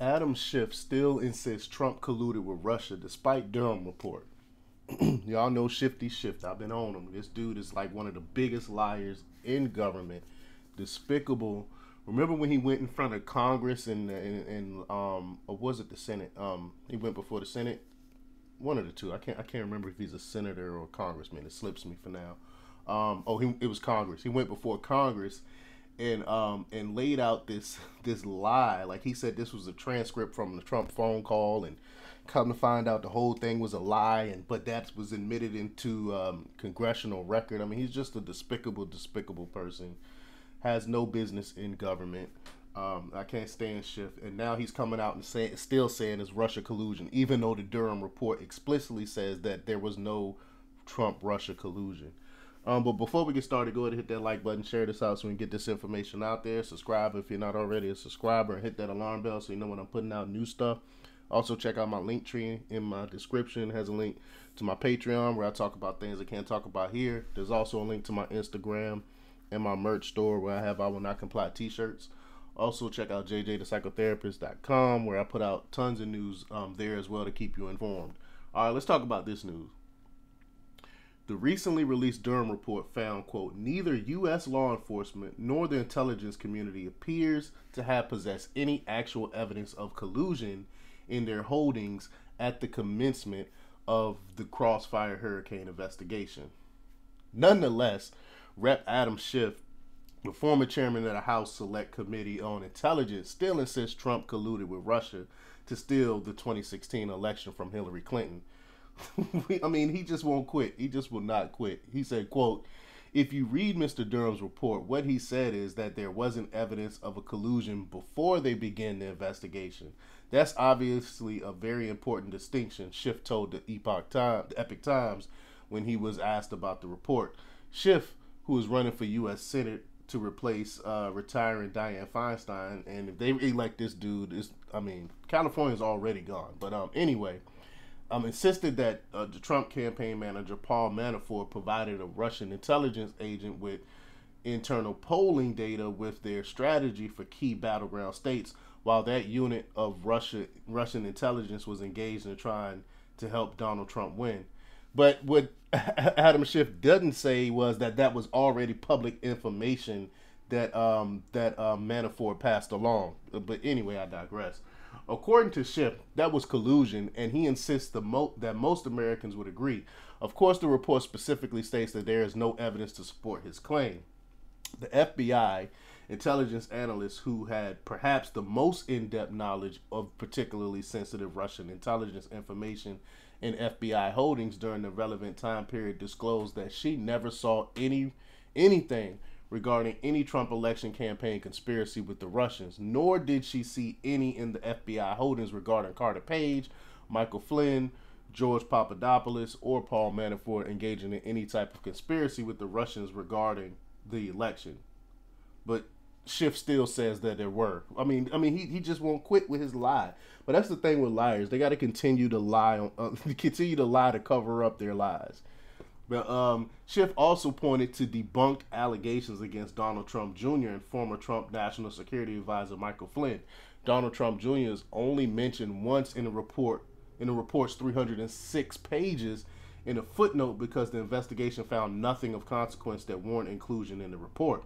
Adam Schiff still insists Trump colluded with Russia despite Durham report. Y'all know Shifty Schiff. I've been on him. This dude is like one of the biggest liars in government. Despicable. Remember when he went in front of Congress and or was it the Senate? He went before the Senate. One of the two. I can't remember if he's a senator or a congressman. It slips me for now. It was Congress. He went before Congress and laid out this lie. Like he said, this was a transcript from the Trump phone call, and come to find out the whole thing was a lie. But that was admitted into congressional record. I mean, he's just a despicable person. Has no business in government. I can't stand Schiff, and now he's coming out and still saying it's Russia collusion, even though the Durham report explicitly says that there was no Trump-Russia collusion. But before we get started, go ahead and hit that like button, share this out so we can get this information out there. Subscribe if you're not already a subscriber, and hit that alarm bell so you know when I'm putting out new stuff. Also, check out my link tree in my description. It has a link to my Patreon where I talk about things I can't talk about here. There's also a link to my Instagram and my merch store where I have I Will Not Comply t-shirts. Also, check out jjthepsychotherapist.com where I put out tons of news there as well to keep you informed. All right, let's talk about this news. The recently released Durham report found, quote, neither U.S. law enforcement nor the intelligence community appears to have possessed any actual evidence of collusion in their holdings at the commencement of the Crossfire Hurricane investigation. Nonetheless, Rep. Adam Schiff, the former chairman of the House Select Committee on Intelligence, still insists Trump colluded with Russia to steal the 2016 election from Hillary Clinton. I mean, he just won't quit. He just will not quit. He said, quote, if you read Mr. Durham's report, what he said is that there wasn't evidence of a collusion before they began the investigation. That's obviously a very important distinction, Schiff told the Epic Times when he was asked about the report. Schiff, who is running for U.S. Senate to replace retiring Dianne Feinstein, and if they elect this dude, California's already gone. But anyway, insisted that the Trump campaign manager Paul Manafort provided a Russian intelligence agent with internal polling data with their strategy for key battleground states, while that unit of Russian intelligence was engaged in trying to help Donald Trump win. But what Adam Schiff doesn't say was that was already public information that Manafort passed along. But anyway, I digress. According to Schiff, that was collusion, and he insists that most Americans would agree. Of course, the report specifically states that there is no evidence to support his claim. The FBI intelligence analyst who had perhaps the most in-depth knowledge of particularly sensitive Russian intelligence information and FBI holdings during the relevant time period disclosed that she never saw anything regarding any Trump election campaign conspiracy with the Russians, nor did she see any in the FBI holdings regarding Carter Page, Michael Flynn, George Papadopoulos, or Paul Manafort engaging in any type of conspiracy with the Russians regarding the election. But Schiff still says that there were. He just won't quit with his lie. But that's the thing with liars; they got to continue to lie, to cover up their lies. But Schiff also pointed to debunked allegations against Donald Trump Jr. and former Trump National Security Advisor Michael Flynn. Donald Trump Jr. is only mentioned once in the report's 306 pages in a footnote because the investigation found nothing of consequence that warrant inclusion in the report.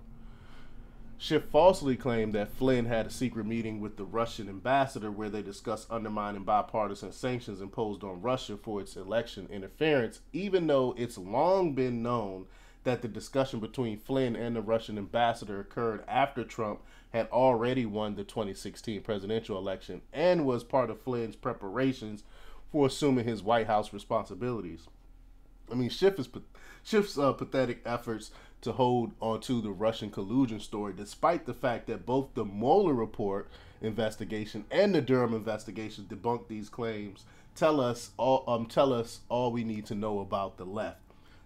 Schiff falsely claimed that Flynn had a secret meeting with the Russian ambassador where they discussed undermining bipartisan sanctions imposed on Russia for its election interference, even though it's long been known that the discussion between Flynn and the Russian ambassador occurred after Trump had already won the 2016 presidential election and was part of Flynn's preparations for assuming his White House responsibilities. Schiff's pathetic efforts to hold onto the Russian collusion story, despite the fact that both the Mueller report investigation and the Durham investigation debunked these claims, tell us all we need to know about the left.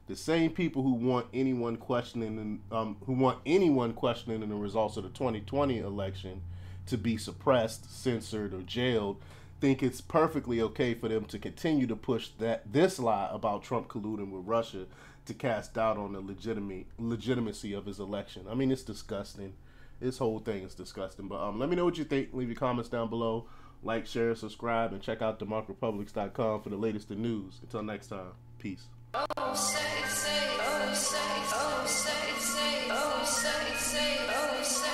The same people who want anyone questioning the results of the 2020 election to be suppressed, censored, or jailed, think it's perfectly okay for them to continue to push this lie about Trump colluding with Russia to cast doubt on the legitimacy of his election. It's disgusting. This whole thing is disgusting. But let me know what you think. Leave your comments down below. Like, share, subscribe, and check out democrepublics.com for the latest in news. Until next time, peace. Oh, say, oh, say, oh, say, oh, say, oh, say, oh, say.